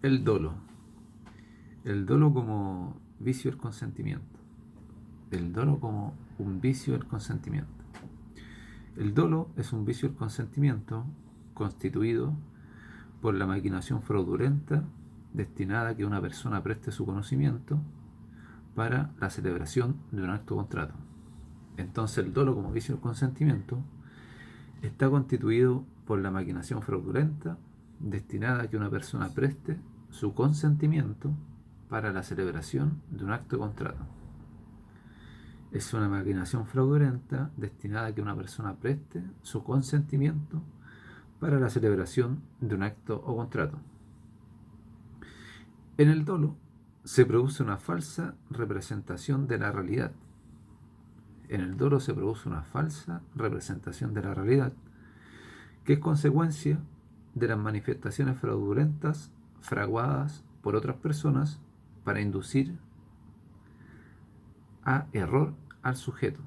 El dolo. El dolo como vicio del consentimiento. El dolo como un vicio del consentimiento. El dolo es un vicio del consentimiento constituido por la maquinación fraudulenta destinada a que una persona preste su conocimiento para la celebración de un acto o contrato. Entonces el dolo como vicio del consentimiento está constituido por la maquinación fraudulenta destinada a que una persona preste su consentimiento para la celebración de un acto o contrato. Es una maquinación fraudulenta destinada a que una persona preste su consentimiento para la celebración de un acto o contrato. En el dolo se produce una falsa representación de la realidad. En el dolo se produce una falsa representación de la realidad, que es consecuencia de las manifestaciones fraudulentas fraguadas por otras personas para inducir a error al sujeto.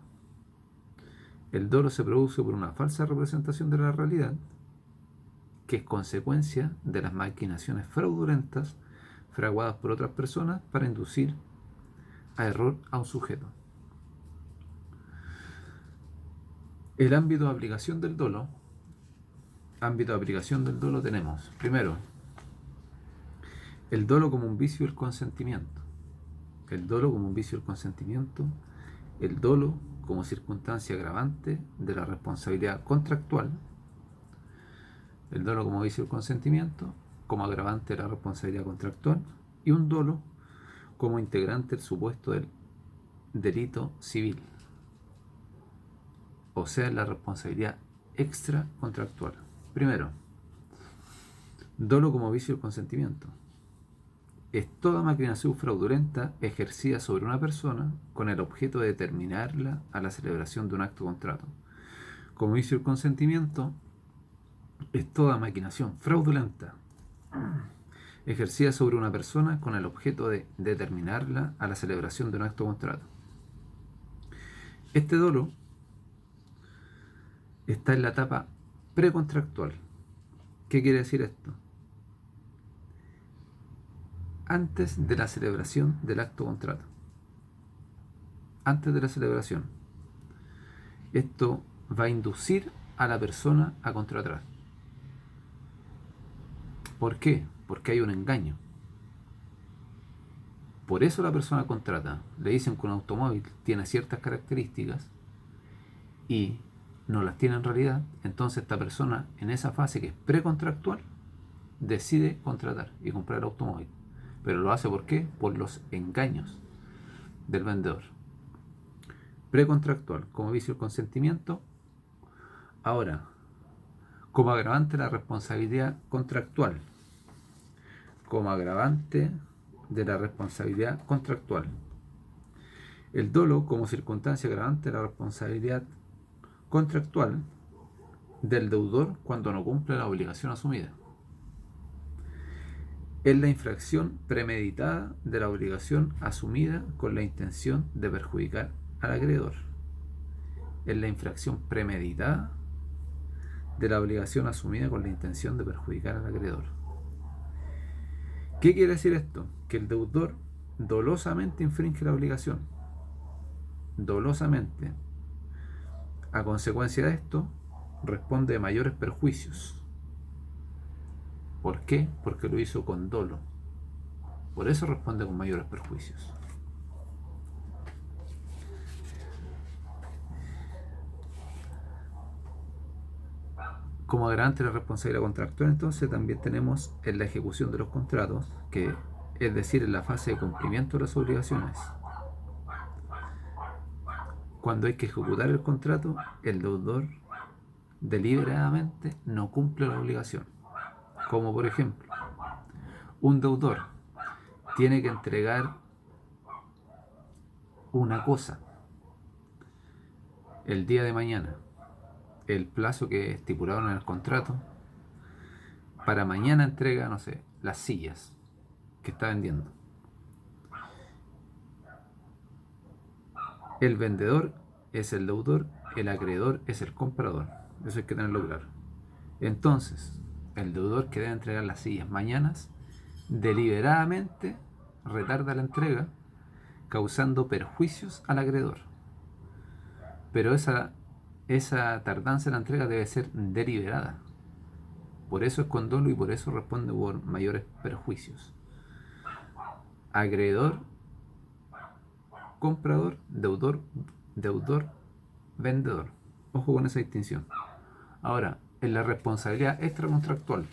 El dolo se produce por una falsa representación de la realidad, que es consecuencia de las maquinaciones fraudulentas fraguadas por otras personas para inducir a error a un sujeto. El ámbito de aplicación del dolo. Ámbito de aplicación del dolo tenemos, primero, el dolo como un vicio del consentimiento. El dolo como un vicio del consentimiento. El dolo como circunstancia agravante de la responsabilidad contractual. El dolo como vicio del consentimiento, como agravante de la responsabilidad contractual. Y un dolo como integrante del supuesto del delito civil, o sea, la responsabilidad extracontractual. Primero, dolo como vicio del consentimiento. Es toda maquinación fraudulenta ejercida sobre una persona con el objeto de determinarla a la celebración de un acto o contrato. Como vicio del consentimiento es toda maquinación fraudulenta ejercida sobre una persona con el objeto de determinarla a la celebración de un acto o contrato. Este dolo está en la etapa precontractual. ¿Qué quiere decir esto? Antes de la celebración del acto o contrato. Antes de la celebración. Esto va a inducir a la persona a contratar. ¿Por qué? Porque hay un engaño. Por eso la persona contrata. Le dicen que un automóvil tiene ciertas características y no las tiene en realidad. Entonces esta persona, en esa fase que es precontractual, decide contratar y comprar el automóvil. Pero lo hace ¿por qué? Por los engaños del vendedor. Precontractual, como vicio del consentimiento. Ahora, como agravante de la responsabilidad contractual. Como agravante de la responsabilidad contractual. El dolo como circunstancia agravante de la responsabilidad contractual del deudor cuando no cumple la obligación asumida. Es la infracción premeditada de la obligación asumida con la intención de perjudicar al acreedor. Es la infracción premeditada de la obligación asumida con la intención de perjudicar al acreedor. ¿Qué quiere decir esto? Que el deudor dolosamente infringe la obligación. Dolosamente. A consecuencia de esto, responde de mayores perjuicios. ¿Por qué? Porque lo hizo con dolo. Por eso responde con mayores perjuicios. Como agravante de la responsabilidad contractual, entonces, también tenemos en la ejecución de los contratos, que es decir, en la fase de cumplimiento de las obligaciones. Cuando hay que ejecutar el contrato, el deudor deliberadamente no cumple la obligación. Como por ejemplo, un deudor tiene que entregar una cosa el día de mañana, el plazo que estipularon en el contrato, para mañana entrega, no sé, las sillas que está vendiendo. El vendedor es el deudor, el acreedor es el comprador. Eso hay que tenerlo claro. Entonces, el deudor que debe entregar las sillas mañana deliberadamente retarda la entrega, causando perjuicios al acreedor. Pero esa tardanza en la entrega debe ser deliberada. Por eso es con dolo y por eso responde por mayores perjuicios. Acreedor, comprador, deudor, vendedor. Ojo con esa distinción. Ahora, en la responsabilidad extracontractual,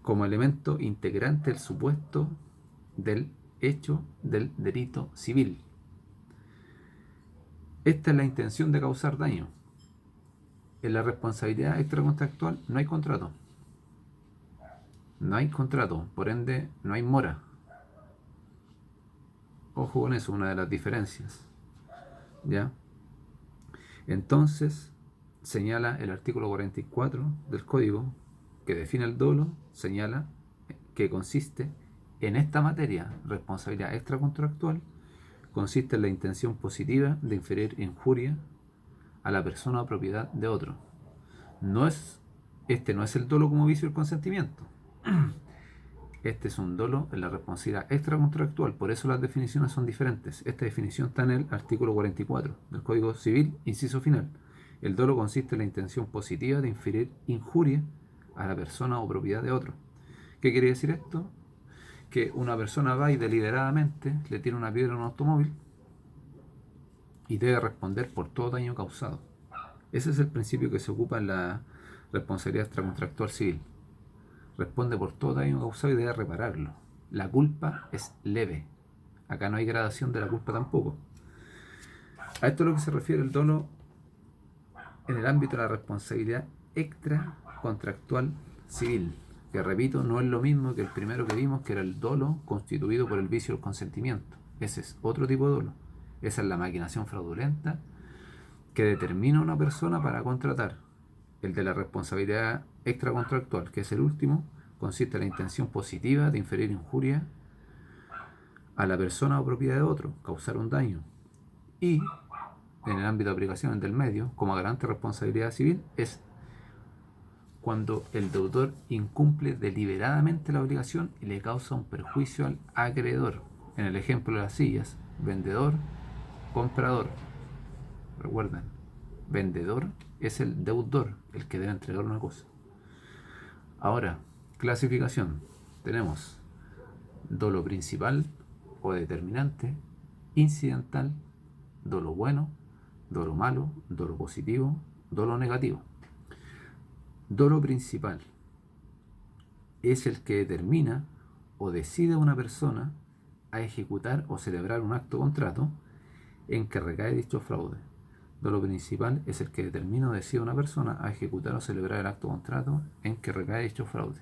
como elemento integrante del supuesto del hecho del delito civil. Esta es la intención de causar daño. En la responsabilidad extracontractual no hay contrato. No hay contrato, por ende no hay mora. Ojo con eso, una de las diferencias. ¿Ya? Entonces, señala el artículo 44 del Código, que define el dolo, señala que consiste en esta materia, responsabilidad extracontractual, consiste en la intención positiva de inferir injuria a la persona o propiedad de otro. Este no es el dolo como vicio del consentimiento. Este es un dolo en la responsabilidad extracontractual, por eso las definiciones son diferentes. Esta definición está en el artículo 44 del Código Civil, inciso final. El dolo consiste en la intención positiva de inferir injuria a la persona o propiedad de otro. ¿Qué quiere decir esto? Que una persona va y deliberadamente le tira una piedra a un automóvil y debe responder por todo daño causado. Ese es el principio que se ocupa en la responsabilidad extracontractual civil. Responde por todo daño causado y debe repararlo. La culpa es leve. Acá no hay gradación de la culpa tampoco. A esto es lo que se refiere el dolo en el ámbito de la responsabilidad extracontractual civil, que repito, no es lo mismo que el primero que vimos, que era el dolo constituido por el vicio del consentimiento. Ese es otro tipo de dolo. Esa es la maquinación fraudulenta que determina a una persona para contratar. El de la responsabilidad extracontractual, que es el último, consiste en la intención positiva de inferir injuria a la persona o propiedad de otro, causar un daño. Y en el ámbito de aplicación del medio, como garante de responsabilidad civil, es cuando el deudor incumple deliberadamente la obligación y le causa un perjuicio al acreedor. En el ejemplo de las sillas, vendedor, comprador. Recuerden, vendedor es el deudor, el que debe entregar una cosa. Ahora, clasificación. Tenemos dolo principal o determinante, incidental, dolo bueno, dolo malo, dolo positivo, dolo negativo. Dolo principal es el que determina o decide a una persona a ejecutar o celebrar un acto o contrato en que recae dicho fraude. Dolo principal es el que determina o decide a una persona a ejecutar o celebrar el acto o contrato en que recae dicho fraude.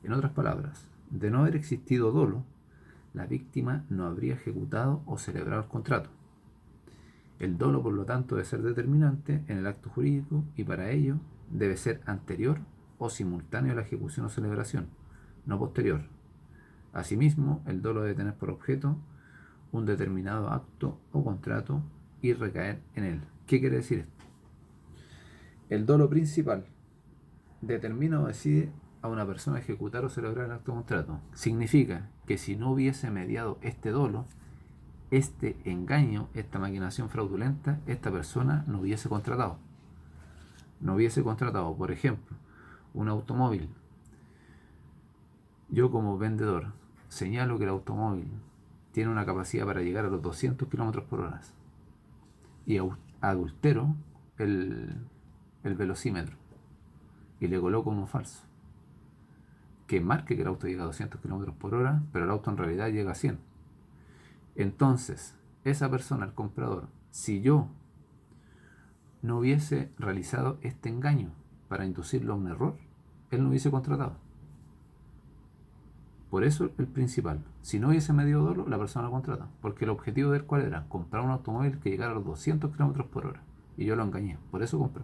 En otras palabras, de no haber existido dolo, la víctima no habría ejecutado o celebrado el contrato. El dolo, por lo tanto, debe ser determinante en el acto jurídico y para ello debe ser anterior o simultáneo a la ejecución o celebración, no posterior. Asimismo, el dolo debe tener por objeto un determinado acto o contrato y recaer en él. ¿Qué quiere decir esto? El dolo principal determina o decide a una persona a ejecutar o celebrar el acto o contrato. Significa que si no hubiese mediado este dolo, este engaño, esta maquinación fraudulenta, esta persona no hubiese contratado. No hubiese contratado, por ejemplo, un automóvil. Yo como vendedor señalo que el automóvil tiene una capacidad para llegar a los 200 km por hora y adultero el velocímetro y le coloco uno falso que marque que el auto llega a 200 km por hora, pero el auto en realidad llega a 100. Entonces, esa persona, el comprador, si yo no hubiese realizado este engaño para inducirlo a un error, él no hubiese contratado. Por eso el principal. Si no hubiese medido dolo, la persona contrata. Porque el objetivo de él, ¿cuál era? Comprar un automóvil que llegara a los 200 km por hora. Y yo lo engañé. Por eso compró.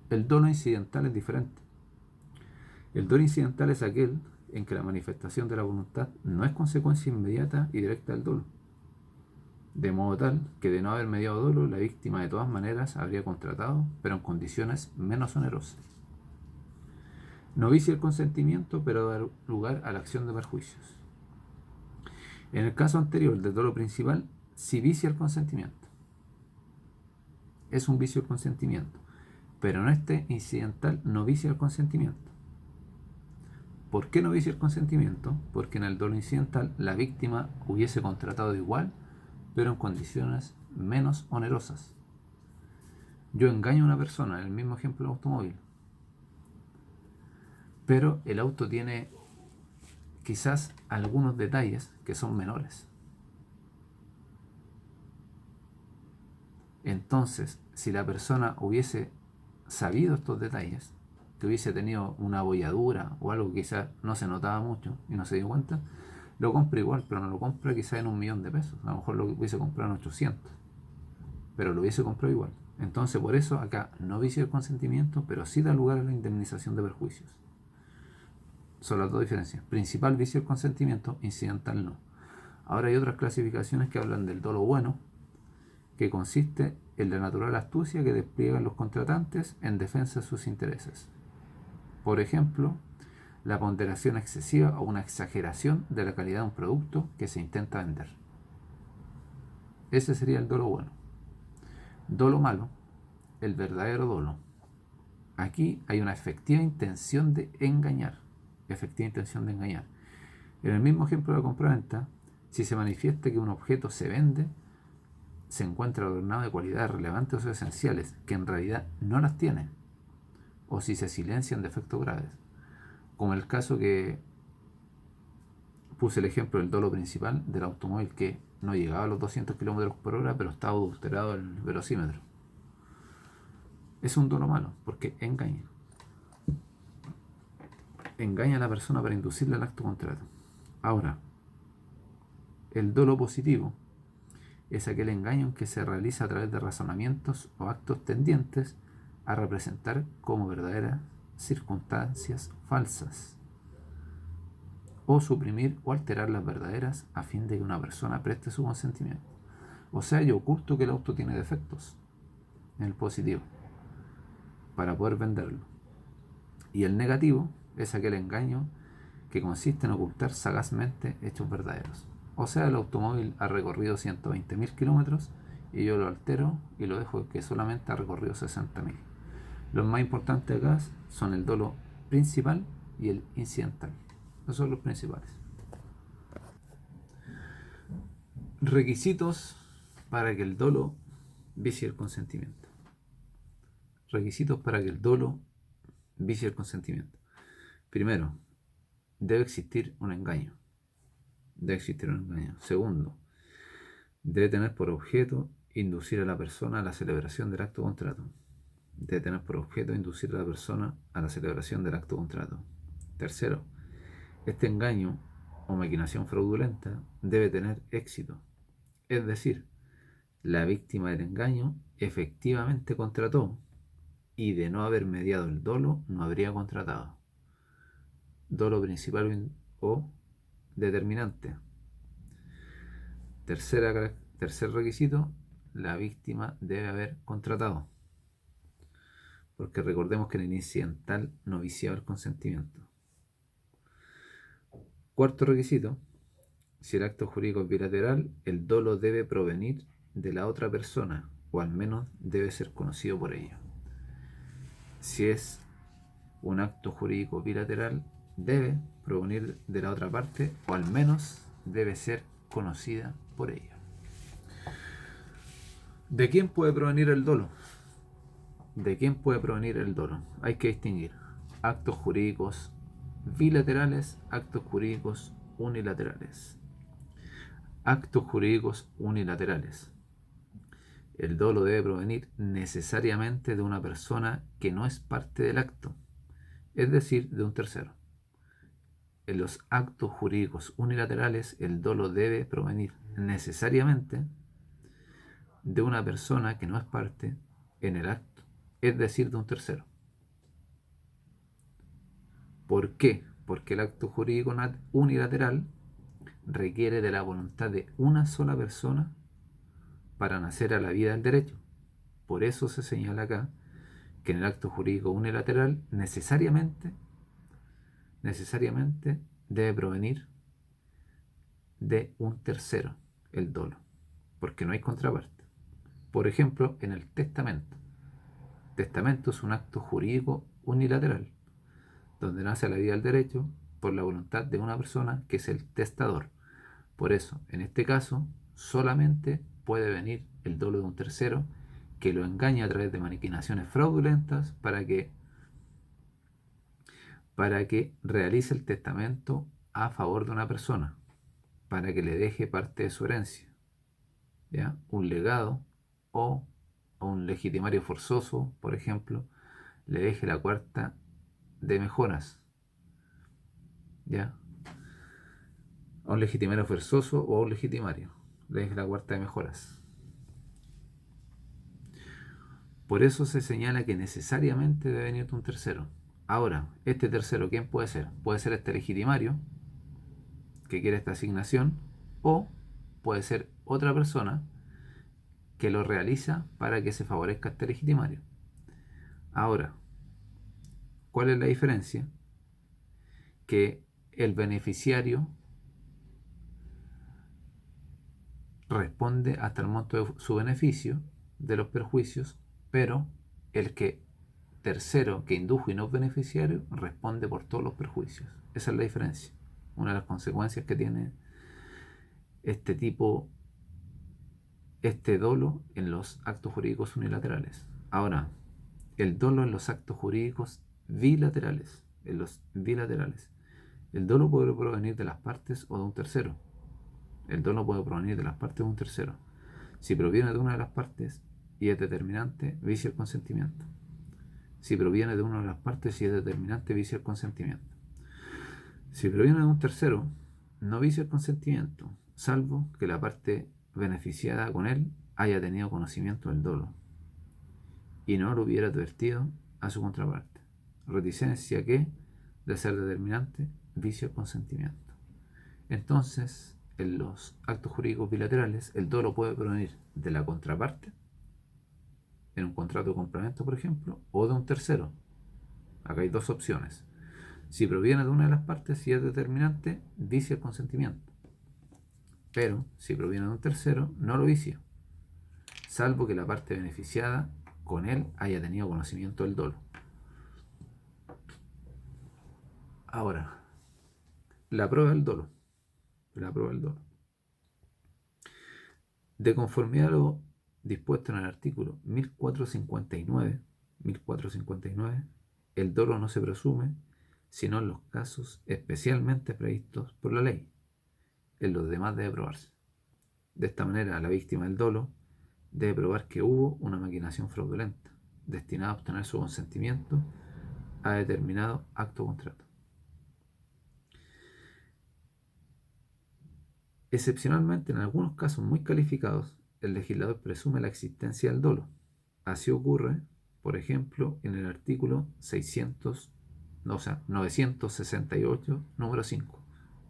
El dolo incidental es diferente. El dolo incidental es aquel en que la manifestación de la voluntad no es consecuencia inmediata y directa del dolo. De modo tal que de no haber mediado dolo, la víctima de todas maneras habría contratado, pero en condiciones menos onerosas. No vicia el consentimiento, pero da lugar a la acción de perjuicios. En el caso anterior del dolo principal, sí vicia el consentimiento. Es un vicio el consentimiento. Pero en este incidental no vicia el consentimiento. ¿Por qué no vicia el consentimiento? Porque en el dolo incidental la víctima hubiese contratado igual, pero en condiciones menos onerosas. Yo engaño a una persona, en el mismo ejemplo del automóvil, pero el auto tiene quizás algunos detalles que son menores. Entonces, si la persona hubiese sabido estos detalles, que hubiese tenido una abolladura o algo que quizás no se notaba mucho y no se dio cuenta, lo compra igual, pero no lo compra quizás en 1.000.000 de pesos. A lo mejor lo hubiese comprado en 800, pero lo hubiese comprado igual. Entonces, por eso acá no vicia el consentimiento, pero sí da lugar a la indemnización de perjuicios. Son las dos diferencias. Principal vicia el consentimiento, incidental no. Ahora hay otras clasificaciones que hablan del dolo bueno, que consiste en la natural astucia que despliegan los contratantes en defensa de sus intereses. Por ejemplo, la ponderación excesiva o una exageración de la calidad de un producto que se intenta vender. Ese sería el dolo bueno. Dolo malo, el verdadero dolo. Aquí hay una efectiva intención de engañar. Efectiva intención de engañar. En el mismo ejemplo de la compraventa, si se manifiesta que un objeto se vende, se encuentra adornado de cualidades relevantes o esenciales, que en realidad no las tiene, o si se silencian defectos graves, como el caso que puse el ejemplo del dolo principal del automóvil que no llegaba a los 200 km/h, pero estaba adulterado el velocímetro. Es un dolo malo, porque engaña a la persona para inducirle al acto contrario. Ahora, el dolo positivo es aquel engaño que se realiza a través de razonamientos o actos tendientes a representar como verdaderas circunstancias falsas, o suprimir o alterar las verdaderas a fin de que una persona preste su consentimiento. O sea, yo oculto que el auto tiene defectos en el positivo para poder venderlo. Y el negativo es aquel engaño que consiste en ocultar sagazmente hechos verdaderos. O sea, el automóvil ha recorrido 120.000 kilómetros y yo lo altero y lo dejo que solamente ha recorrido 60.000. Los más importantes acá son el dolo principal y el incidental. Esos son los principales. Requisitos para que el dolo vicie el consentimiento. Requisitos para que el dolo vicie el consentimiento. Primero, debe existir un engaño. Segundo, debe tener por objeto inducir a la persona a la celebración del acto contrato. Debe tener por objeto inducir a la persona a la celebración del acto contrato. Tercero, este engaño o maquinación fraudulenta debe tener éxito. Es decir, la víctima del engaño efectivamente contrató y de no haber mediado el dolo no habría contratado. Dolo principal o determinante. Tercer requisito, la víctima debe haber contratado. Porque recordemos que en el incidental no viciaba el consentimiento. Cuarto requisito, si el acto jurídico es bilateral, el dolo debe provenir de la otra persona, o al menos debe ser conocido por ella. Si es un acto jurídico bilateral, debe provenir de la otra parte, o al menos debe ser conocida por ella. ¿De quién puede provenir el dolo? ¿De quién puede provenir el dolo? Hay que distinguir actos jurídicos bilaterales, actos jurídicos unilaterales. Actos jurídicos unilaterales. El dolo debe provenir necesariamente de una persona que no es parte del acto, es decir, de un tercero. En los actos jurídicos unilaterales, el dolo debe provenir necesariamente de una persona que no es parte en el acto, es decir, de un tercero. ¿Por qué? Porque el acto jurídico unilateral requiere de la voluntad de una sola persona para nacer a la vida del derecho. Por eso se señala acá que en el acto jurídico unilateral necesariamente necesariamente debe provenir de un tercero el dolo, porque no hay contraparte. Por ejemplo, en el testamento. Testamento es un acto jurídico unilateral, donde nace la vida del derecho por la voluntad de una persona que es el testador. Por eso, en este caso, solamente puede venir el dolo de un tercero que lo engaña a través de maquinaciones fraudulentas para que realice el testamento a favor de una persona, para que le deje parte de su herencia, ¿ya? Un legado o a un legitimario forzoso, por ejemplo, le deje la cuarta de mejoras, ¿ya? A un legitimario forzoso o a un legitimario, le deje la cuarta de mejoras. Por eso se señala que necesariamente debe venir un tercero. Ahora, este tercero, ¿quién puede ser? Puede ser este legitimario que quiere esta asignación, o puede ser otra persona que lo realiza para que se favorezca a este legitimario. Ahora, ¿cuál es la diferencia? Que el beneficiario responde hasta el monto de su beneficio, de los perjuicios, pero el que tercero que indujo y no beneficiario responde por todos los perjuicios. Esa es la diferencia. Una de las consecuencias que tiene este tipo, este dolo en los actos jurídicos unilaterales. Ahora, el dolo en los actos jurídicos bilaterales. En los bilaterales, el dolo puede provenir de las partes o de un tercero. El dolo puede provenir de las partes o de un tercero. Si proviene de una de las partes y es determinante, vicia el consentimiento. Si proviene de una de las partes y es determinante, vicia el consentimiento. Si proviene de un tercero, no vicia el consentimiento, salvo que la parte beneficiada con él haya tenido conocimiento del dolo y no lo hubiera advertido a su contraparte. Reticencia que, de ser determinante, vicia el consentimiento. Entonces, en los actos jurídicos bilaterales, el dolo puede provenir de la contraparte, en un contrato de complemento, por ejemplo, o de un tercero. Acá hay dos opciones. Si proviene de una de las partes y es determinante, vicia el consentimiento. Pero si proviene de un tercero, no lo vicia, salvo que la parte beneficiada con él haya tenido conocimiento del dolo. Ahora, la prueba del dolo. La prueba del dolo. De conformidad a lo dispuesto en el artículo 1459, el dolo no se presume sino en los casos especialmente previstos por la ley. En los demás debe probarse. De esta manera, la víctima del dolo debe probar que hubo una maquinación fraudulenta destinada a obtener su consentimiento a determinado acto o contrato. Excepcionalmente, en algunos casos muy calificados, el legislador presume la existencia del dolo. Así ocurre, por ejemplo, en el artículo 968, número 5,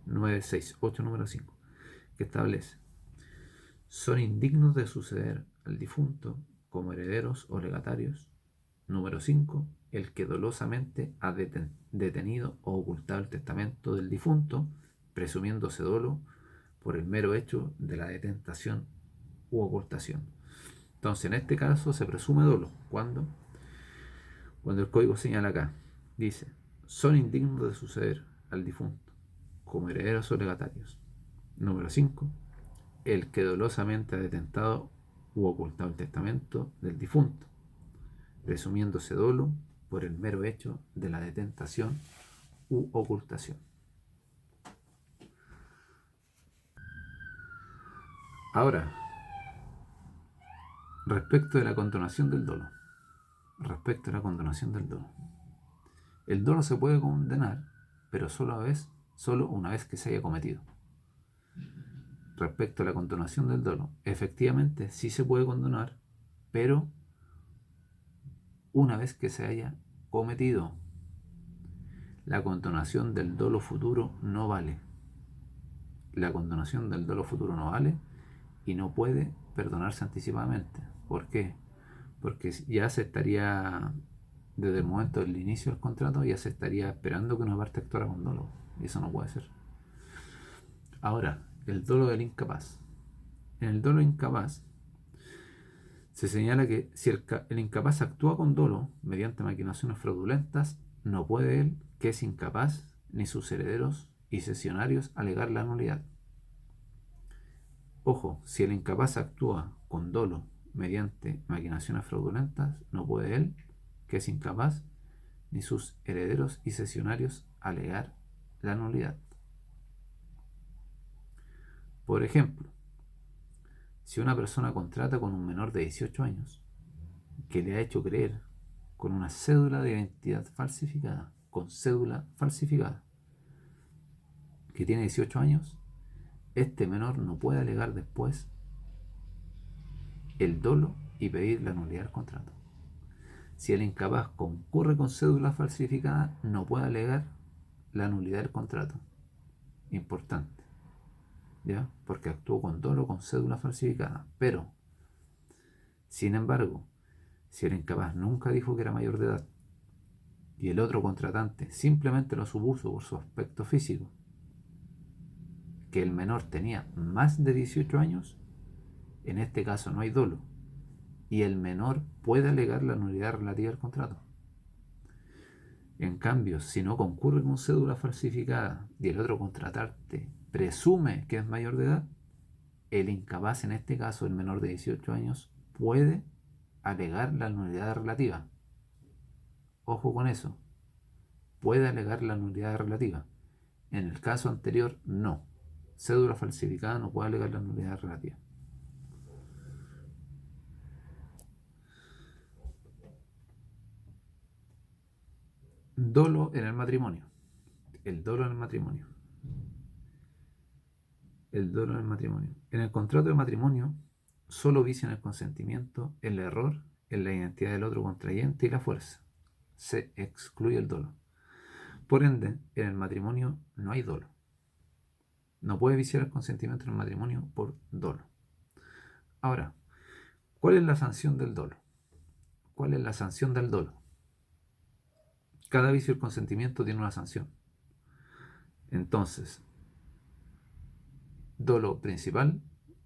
968, número 5, que establece: son indignos de suceder al difunto como herederos o legatarios. Número 5. El que dolosamente ha detenido o ocultado el testamento del difunto, presumiéndose dolo por el mero hecho de la detentación u ocultación. Entonces, en este caso se presume dolo. Cuando el código señala acá, dice: son indignos de suceder al difunto como herederos o legatarios. Número 5. El que dolosamente ha detentado u ocultado el testamento del difunto, presumiéndose dolo por el mero hecho de la detentación u ocultación. Ahora, respecto de la condonación del dolo. Respecto a la condonación del dolo. El dolo se puede condenar, pero solo una vez que se haya cometido. Respecto a la condonación del dolo, efectivamente sí se puede condonar, pero una vez que se haya cometido. La condonación del dolo futuro no vale. La condonación del dolo futuro no vale y no puede perdonarse anticipadamente. ¿Por qué? Porque ya se estaría desde el momento del inicio del contrato ya se estaría esperando que una parte actuara con dolo, y eso no puede ser. Ahora, el dolo del incapaz. En el dolo incapaz se señala que si el incapaz actúa con dolo mediante maquinaciones fraudulentas, no puede él, que es incapaz, ni sus herederos y cesionarios alegar la nulidad. Ojo, si el incapaz actúa con dolo mediante maquinaciones fraudulentas, no puede él, que es incapaz, ni sus herederos y cesionarios alegar la nulidad. Por ejemplo, si una persona contrata con un menor de 18 años que le ha hecho creer con una cédula de identidad falsificada, con cédula falsificada, que tiene 18 años, este menor no puede alegar después el dolo y pedir la nulidad del contrato. Si el incapaz concurre con cédula falsificada, no puede alegar la nulidad del contrato. Importante, ¿ya? Porque actuó con dolo con cédula falsificada. Pero, sin embargo, si el incapaz nunca dijo que era mayor de edad y el otro contratante simplemente lo supuso por su aspecto físico, que el menor tenía más de 18 años, en este caso no hay dolo y el menor puede alegar la nulidad relativa al contrato. En cambio, si no concurre con cédula falsificada y el otro contratante presume que es mayor de edad, el incapaz, en este caso el menor de 18 años, puede alegar la nulidad relativa. Ojo con eso, puede alegar la nulidad relativa. En el caso anterior, no. Cédula falsificada no puede alegar la nulidad relativa. Dolo en el matrimonio. El dolo en el matrimonio. El dolo en el matrimonio. En el contrato de matrimonio, solo vician el consentimiento, el error, en la identidad del otro contrayente y la fuerza. Se excluye el dolo. Por ende, en el matrimonio no hay dolo. No puede viciar el consentimiento en el matrimonio por dolo. Ahora, ¿cuál es la sanción del dolo? ¿Cuál es la sanción del dolo? Cada vicio del consentimiento tiene una sanción. Entonces, dolo principal,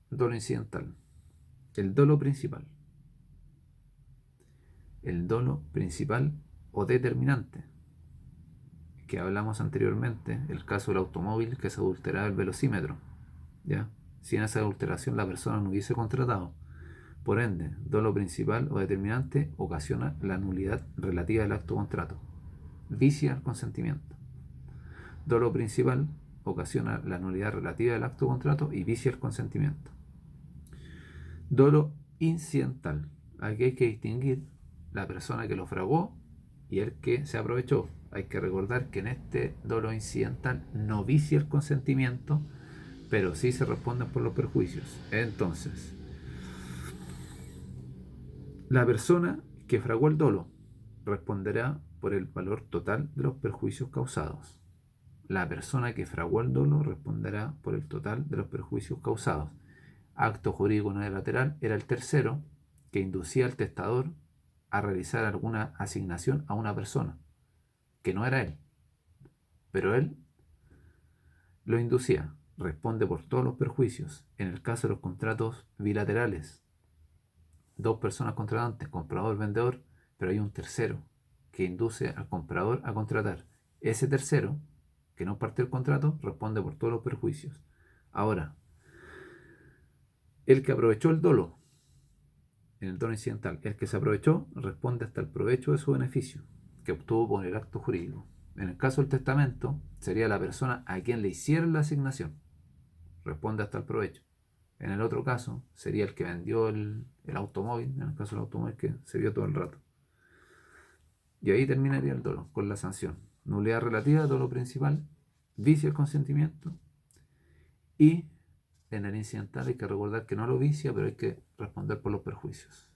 dolo incidental. El dolo principal. El dolo principal o determinante, que hablamos anteriormente, el caso del automóvil que se adulteraba el velocímetro, ¿ya? Sin esa adulteración la persona no hubiese contratado. Por ende, dolo principal o determinante ocasiona la nulidad relativa del acto contrato. Vicia el consentimiento. Dolo principal ocasiona la nulidad relativa del acto contrato y vicia el consentimiento. Dolo incidental. Aquí hay que distinguir la persona que lo fraguó y el que se aprovechó. Hay que recordar que en este dolo incidental no vicia el consentimiento, pero sí se responden por los perjuicios. Entonces, la persona que fraguó el dolo responderá por el valor total de los perjuicios causados. La persona que fraguó el dolo responderá por el total de los perjuicios causados. Acto jurídico unilateral era el tercero que inducía al testador a realizar alguna asignación a una persona, que no era él, pero él lo inducía. Responde por todos los perjuicios. En el caso de los contratos bilaterales, dos personas contratantes, comprador-vendedor, pero hay un tercero que induce al comprador a contratar. Ese tercero, que no parte del contrato, responde por todos los perjuicios. Ahora, el que aprovechó el dolo, en el dolo incidental, el que se aprovechó responde hasta el provecho de su beneficio que obtuvo con el acto jurídico. En el caso del testamento, sería la persona a quien le hicieron la asignación. Responde hasta el provecho. En el otro caso, sería el que vendió el automóvil, en el caso del automóvil que se vio todo el rato. Y ahí terminaría el dolo, con la sanción. Nulidad relativa, dolo principal, vicia el consentimiento y en el incidental hay que recordar que no lo vicia, pero hay que responder por los perjuicios.